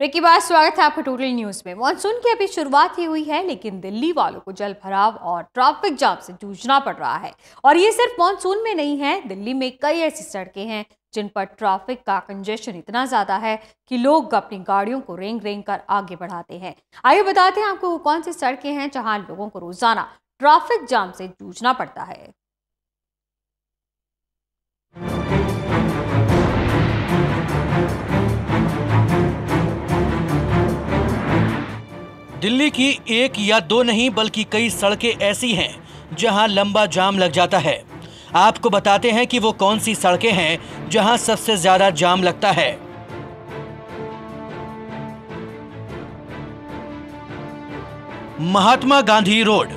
Break के बाद स्वागत है आपका टोटल न्यूज में। मॉनसून की अभी शुरुआत ही हुई है, लेकिन दिल्ली वालों को जल भराव और ट्रैफिक जाम से जूझना पड़ रहा है। और ये सिर्फ मॉनसून में नहीं है, दिल्ली में कई ऐसी सड़कें हैं जिन पर ट्रैफिक का कंजेशन इतना ज्यादा है कि लोग अपनी गाड़ियों को रेंग रेंग कर आगे बढ़ाते हैं। आइए बताते हैं आपको वो कौन सी सड़कें हैं जहां लोगों को रोजाना ट्रैफिक जाम से जूझना पड़ता है। दिल्ली की एक या दो नहीं बल्कि कई सड़कें ऐसी हैं जहां लंबा जाम लग जाता है। आपको बताते हैं कि वो कौन सी सड़कें हैं जहां सबसे ज्यादा जाम लगता है। महात्मा गांधी रोड,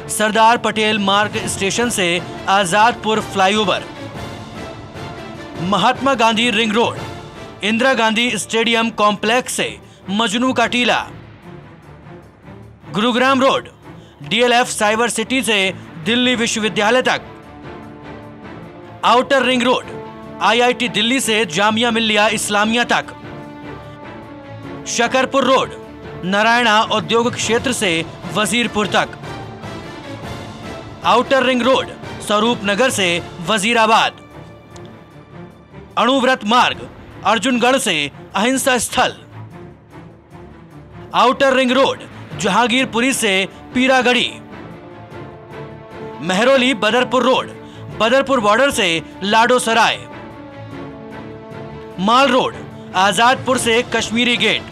सरदार पटेल मार्ग स्टेशन से Azadpur flyover, Mahatma Gandhi ring road, Indira Gandhi stadium complex से Majnu ka Tila, Gurugram road, DLF cyber city से दिल्ली विश्वविद्यालय तक, outer ring road, IIT Delhi से जामिया मिल्लिया इस्लामिया तक, शकरपुर रोड, नारायणा औद्योगिक क्षेत्र से वजीरपुर तक, आउटर रिंग रोड, स्वरूप नगर से वजीराबाद, अणुव्रत मार्ग, अर्जुनगढ़ से अहिंसा स्थल, आउटर रिंग रोड, जहांगीरपुरी से पीरागढ़ी, मेहरौली बदरपुर रोड, बदरपुर बॉर्डर से लाडोसराय, माल रोड, आजादपुर से कश्मीरी गेट,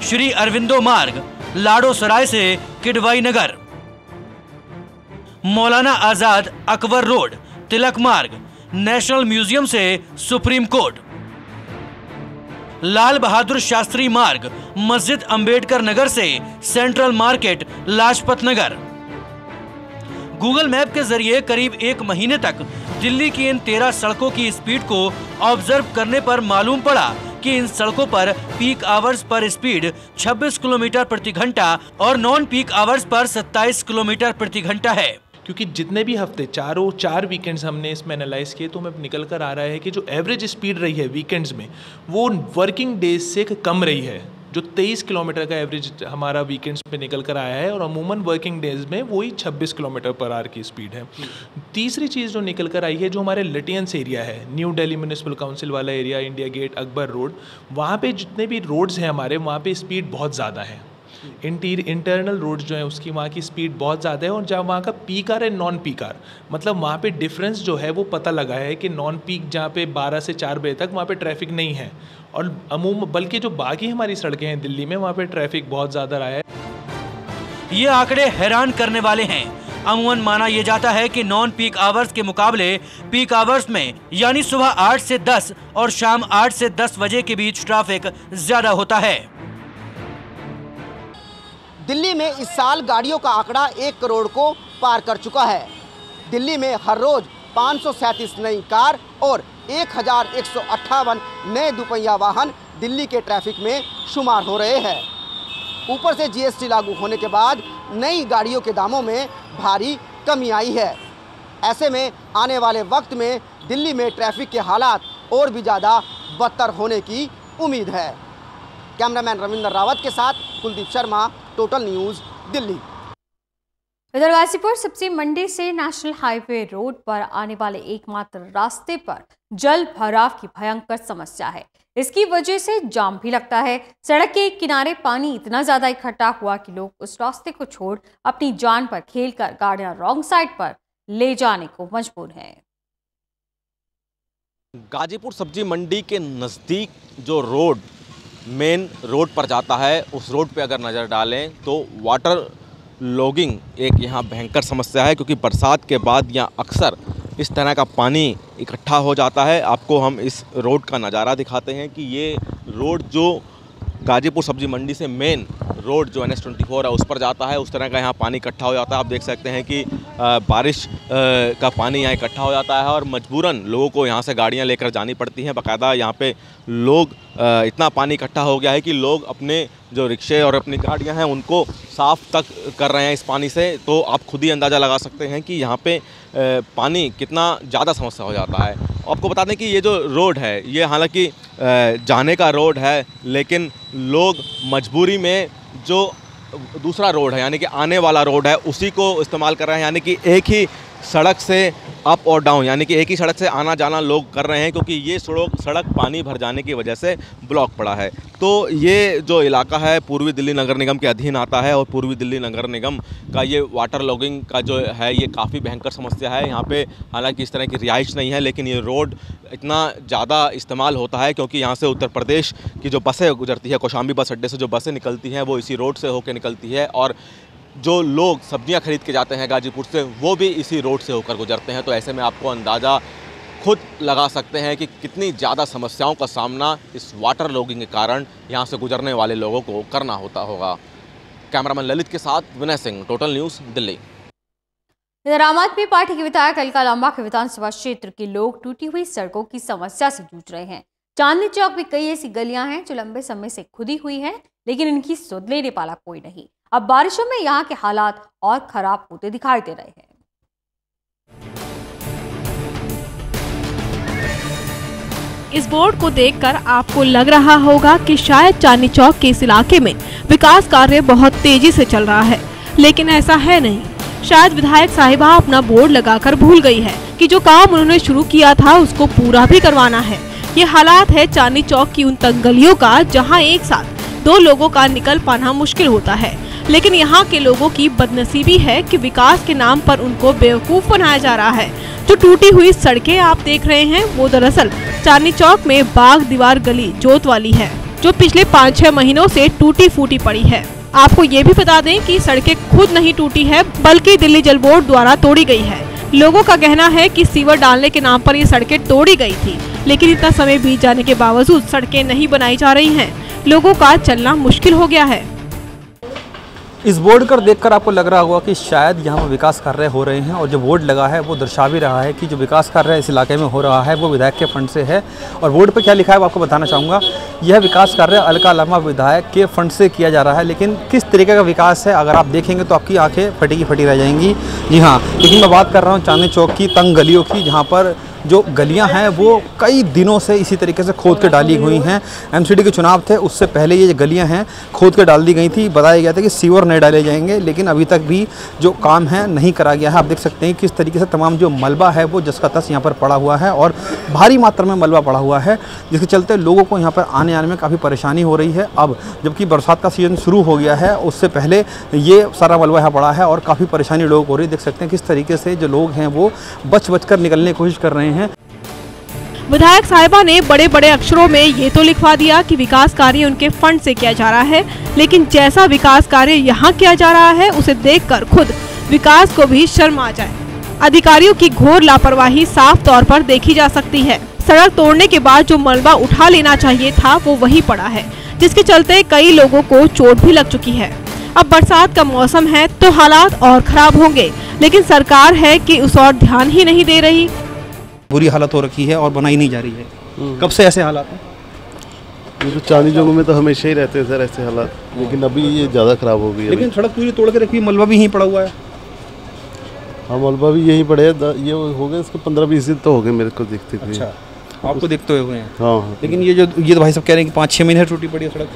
श्री अरविंदो मार्ग, लाडोसराय से किडवाई नगर, मौलाना आजाद अकबर रोड, तिलक मार्ग, नेशनल म्यूजियम से सुप्रीम कोर्ट, लाल बहादुर शास्त्री मार्ग, मस्जिद अंबेडकर नगर से central market, Lajpat Nagar. Google map के जरिए करीब एक महीने तक दिल्ली की इन 13 सड़कों की स्पीड को ऑब्जर्व करने पर मालूम पड़ा कि इन सड़कों पर peak hours per speed 26 kilometre प्रति घंटा और non peak hours per 27 kilometre प्रति घंटा है। क्योंकि जितने भी हफ्ते चार वीकेंड्स हमने इसमें एनालाइज किए तो हमें निकल कर आ रहा है कि जो एवरेज स्पीड रही है वीकेंड्स में वो वर्किंग डेज से कम रही है। जो 23 किलोमीटर का एवरेज हमारा वीकेंड्स पे निकल कर आया है और अमूमन वर्किंग डेज में वही 26 किलोमीटर पर आवर की स्पीड है। तीसरी चीज़ जो निकल कर आई है, जो हमारे लिटियंस एरिया है, न्यू दिल्ली म्यूनिसिपल काउंसिल वाला area, India gate, Akbar road, वहाँ पे जितने भी रोड्स हैं हमारे, वहाँ पे स्पीड बहुत ज़्यादा है। इंटरनल रोड्स जो है उसकी वहाँ की स्पीड बहुत ज़्यादा है। और जहाँ वहाँ का पीक आर है नॉन पीक आर, मतलब वहाँ पे डिफरेंस जो है वो पता लगा है कि नॉन पीक जहाँ पे 12 से 4 बजे तक वहाँ पे ट्रैफिक नहीं है, और बल्कि जो बाकी हमारी सड़कें हैं दिल्ली में वहाँ पे ट्रैफिक बहुत ज़्यादा रहा है। ये आंकड़े हैरान करने वाले हैं। अमूमन माना यह जाता है कि नॉन पीक आवर्स के मुकाबले पीक आवर्स में यानी सुबह 8 से 10 और शाम 8 से 10 बजे के बीच ट्रैफिक ज्यादा होता है। दिल्ली में इस साल गाड़ियों का आंकड़ा 1 करोड़ को पार कर चुका है। दिल्ली में हर रोज 537 नई कार और 1158 नए दुपहिया वाहन दिल्ली के ट्रैफिक में शुमार हो रहे हैं। ऊपर से जीएसटी लागू होने के बाद नई गाड़ियों के दामों में भारी कमी आई है। ऐसे में आने वाले वक्त में दिल्ली में ट्रैफिक के हालात और भी ज़्यादा बदतर होने की उम्मीद है। कैमरामैन रविंदर रावत के साथ कुलदीप शर्मा, टोटल न्यूज़, दिल्ली। इधर गाजीपुर सब्जी मंडी से नेशनल हाईवे रोड पर आने वाले एकमात्र रास्ते पर जल भराव की भयंकर समस्या है। इसकी वजह से जाम भी लगता है। सड़क के किनारे पानी इतना ज्यादा इकट्ठा हुआ कि लोग उस रास्ते को छोड़ अपनी जान पर खेलकर गाड़ियां रॉन्ग साइड पर ले जाने को मजबूर हैं। गाजीपुर सब्जी मंडी के नज़दीक जो रोड मेन रोड पर जाता है, उस रोड पे अगर नज़र डालें तो वाटर लॉगिंग एक यहाँ भयंकर समस्या है, क्योंकि बरसात के बाद यहाँ अक्सर इस तरह का पानी इकट्ठा हो जाता है। आपको हम इस रोड का नज़ारा दिखाते हैं कि ये रोड जो गाजीपुर सब्जी मंडी से मेन रोड जो NH24 है उस पर जाता है, उस तरह का यहाँ पानी इकट्ठा हो जाता है। आप देख सकते हैं कि बारिश का पानी यहाँ इकट्ठा हो जाता है और मजबूरन लोगों को यहाँ से गाड़ियाँ लेकर जानी पड़ती हैं। बाकायदा यहाँ पे लोग इतना पानी इकट्ठा हो गया है कि लोग अपने जो रिक्शे और अपनी गाड़ियां हैं उनको साफ़ तक कर रहे हैं इस पानी से। तो आप खुद ही अंदाज़ा लगा सकते हैं कि यहाँ पे पानी कितना ज़्यादा समस्या हो जाता है। आपको बता दें कि ये जो रोड है ये हालांकि जाने का रोड है, लेकिन लोग मजबूरी में जो दूसरा रोड है यानी कि आने वाला रोड है उसी को इस्तेमाल कर रहे हैं, यानी कि एक ही सड़क से अप और डाउन यानी कि एक ही सड़क से आना जाना लोग कर रहे हैं, क्योंकि ये सड़क पानी भर जाने की वजह से ब्लॉक पड़ा है। तो ये जो इलाका है पूर्वी दिल्ली नगर निगम के अधीन आता है और पूर्वी दिल्ली नगर निगम का ये वाटर लॉगिंग का जो है ये काफ़ी भयंकर समस्या है। यहाँ पे हालांकि इस तरह की रिहाइश नहीं है, लेकिन ये रोड इतना ज़्यादा इस्तेमाल होता है क्योंकि यहाँ से उत्तर प्रदेश की जो बसें गुजरती है, कौशाम्बी बस अड्डे से जो बसें निकलती हैं वो इसी रोड से होकर निकलती है, और जो लोग सब्जियां खरीद के जाते हैं गाजीपुर से वो भी इसी रोड से होकर गुजरते हैं। तो ऐसे में आपको अंदाज़ा खुद लगा सकते हैं कि कितनी ज़्यादा समस्याओं का सामना इस वाटर लॉगिंग के कारण यहाँ से गुजरने वाले लोगों को करना होता होगा। कैमरामैन ललित के साथ विनय सिंह, टोटल न्यूज़, दिल्ली। इधर आम आदमी पार्टी के विधायक अलका लांबा के विधानसभा क्षेत्र के लोग टूटी हुई सड़कों की समस्या से जूझ रहे हैं। चांदनी चौक में कई ऐसी गलियां हैं जो लंबे समय से खुदी हुई हैं, लेकिन इनकी सुध लेने वाला कोई नहीं। अब बारिशों में यहाँ के हालात और खराब होते दिखाई दे रहे हैं। इस बोर्ड को देखकर आपको लग रहा होगा कि शायद चांदनी चौक के इस इलाके में विकास कार्य बहुत तेजी से चल रहा है, लेकिन ऐसा है नहीं। शायद विधायक साहिबा अपना बोर्ड लगाकर भूल गई है कि जो काम उन्होंने शुरू किया था उसको पूरा भी करवाना है। ये हालात है चांदनी चौक की उन तंग गलियों का जहाँ एक साथ दो लोगों का निकल पाना मुश्किल होता है, लेकिन यहाँ के लोगों की बदनसीबी है कि विकास के नाम पर उनको बेवकूफ बनाया जा रहा है। जो टूटी हुई सड़कें आप देख रहे हैं वो दरअसल चांदनी चौक में बाग दीवार गली जोत वाली है, जो पिछले 5-6 महीनों से टूटी फूटी पड़ी है। आपको ये भी बता दें कि सड़कें खुद नहीं टूटी है, बल्कि दिल्ली जल बोर्ड द्वारा तोड़ी गई है। लोगों का कहना है कि सीवर डालने के नाम पर ये सड़कें तोड़ी गई थी, लेकिन इतना समय बीत जाने के बावजूद सड़कें नहीं बनाई जा रही हैं। लोगों का चलना मुश्किल हो गया है। इस बोर्ड कर देखकर आपको लग रहा होगा कि शायद यहाँ पर विकास कार्य हो रहे हैं, और जो बोर्ड लगा है वो दर्शा भी रहा है कि जो विकास कार्य इस इलाके में हो रहा है वो विधायक के फंड से है। और बोर्ड पर क्या लिखा है वो आपको बताना चाहूँगा। यह विकास कार्य अलका लांबा विधायक के फंड से किया जा रहा है, लेकिन किस तरीके का विकास है अगर आप देखेंगे तो आपकी आंखें फटी की फटी रह जाएंगी। जी हाँ, लेकिन मैं बात कर रहा हूँ चांदनी चौक की तंग गलियों की, जहाँ पर जो गलियां हैं वो कई दिनों से इसी तरीके से खोद के डाली हुई हैं। एमसीडी के चुनाव थे उससे पहले ये गलियां हैं खोद के डाल दी गई थी। बताया गया था कि सीवर नहीं डाले जाएंगे, लेकिन अभी तक भी जो काम है नहीं करा गया है। आप देख सकते हैं किस तरीके से तमाम जो मलबा है वो जस का तस यहाँ पर पड़ा हुआ है, और भारी मात्रा में मलबा पड़ा हुआ है, जिसके चलते लोगों को यहाँ पर आने जाने में काफ़ी परेशानी हो रही है। अब जबकि बरसात का सीजन शुरू हो गया है, उससे पहले ये सारा मलबा यहाँ पड़ा है और काफ़ी परेशानी लोगों को हो रही है। देख सकते हैं किस तरीके से जो लोग हैं वो बच कर निकलने की कोशिश कर रहे हैं। विधायक साहिबा ने बड़े बड़े अक्षरों में ये तो लिखवा दिया कि विकास कार्य उनके फंड से किया जा रहा है, लेकिन जैसा विकास कार्य यहाँ किया जा रहा है उसे देखकर खुद विकास को भी शर्म आ जाए। अधिकारियों की घोर लापरवाही साफ तौर पर देखी जा सकती है। सड़क तोड़ने के बाद जो मलबा उठा लेना चाहिए था वो वही पड़ा है, जिसके चलते कई लोगों को चोट भी लग चुकी है। अब बरसात का मौसम है तो हालात और खराब होंगे, लेकिन सरकार है कि उस और ध्यान ही नहीं दे रही। बुरी हालत हो रखी है और बनाई नहीं जा रही है। कब से ऐसे हालात हैं? ये तो चांदनी चौक में तो हमेशा ही रहते हैं सर ऐसे हालात, लेकिन अभी ये ज़्यादा खराब हो गई है। लेकिन सड़क पूरी तोड़ के रखी, मलबा भी यहीं पड़ा हुआ है। हाँ, मलबा भी यहीं पड़े है। ये हो गए इसके 15-20 दिन तो हो गए मेरे को देखते थे। अच्छा, आपको देखते हुए हैं? हाँ। लेकिन ये तो भाई साहब कह रहे हैं कि 5-6 महीने टूटी पड़ी है सड़क।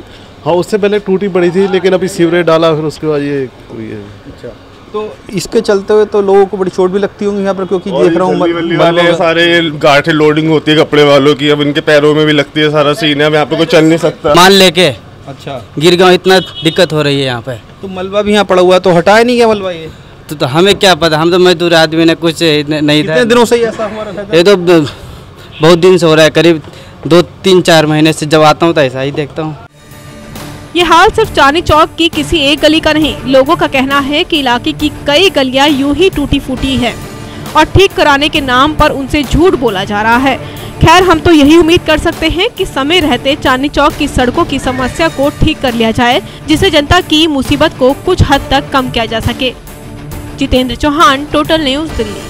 हाँ, उससे पहले टूटी पड़ी थी, लेकिन अभी सीवरेज डाला फिर उसके बाद ये हुई है। अच्छा, तो इसके चलते हुए तो लोगों को बड़ी चोट भी लगती होंगी यहाँ पर, क्योंकि देख रहा हूँ वाले सारे गाठे लोडिंग होती है कपड़े वालों की, अब इनके पैरों में भी लगती है। सारा सीन है, अब यहाँ पे कोई चल नहीं सकता मान लेके। अच्छा, गिर गया, इतना दिक्कत हो रही है यहाँ पे। तो मलबा भी यहाँ पड़ा हुआ है, तो हटाया नहीं गया मलबा ये? तो हमें क्या पता, हम तो मजदूर आदमी ने कुछ नहीं था। कितने दिनों से ऐसा हमारा? ये तो बहुत दिन से हो रहा है, करीब 2-3-4 महीने से। जब आता हूँ तो ऐसा ही देखता हूँ। ये हाल सिर्फ चांदनी चौक की किसी एक गली का नहीं, लोगों का कहना है कि इलाके की कई गलियां यूं ही टूटी फूटी है और ठीक कराने के नाम पर उनसे झूठ बोला जा रहा है। खैर, हम तो यही उम्मीद कर सकते हैं कि समय रहते चांदनी चौक की सड़कों की समस्या को ठीक कर लिया जाए, जिससे जनता की मुसीबत को कुछ हद तक कम किया जा सके। Jitendra Chauhan, total news, Delhi.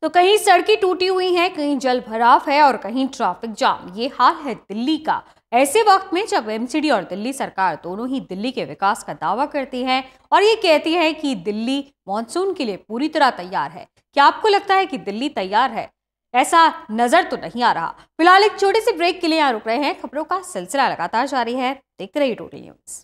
तो कहीं सड़कें टूटी हुई हैं, कहीं जल भराव है और कहीं ट्रैफिक जाम। ये हाल है दिल्ली का, ऐसे वक्त में जब एमसीडी और दिल्ली सरकार दोनों ही दिल्ली के विकास का दावा करती है और ये कहती है कि दिल्ली मॉनसून के लिए पूरी तरह तैयार है। क्या आपको लगता है कि दिल्ली तैयार है? ऐसा नजर तो नहीं आ रहा। फिलहाल एक छोटे से ब्रेक के लिए यहाँ रुक रहे हैं। खबरों का सिलसिला लगातार जारी है, देखते रहिए टोटल न्यूज़।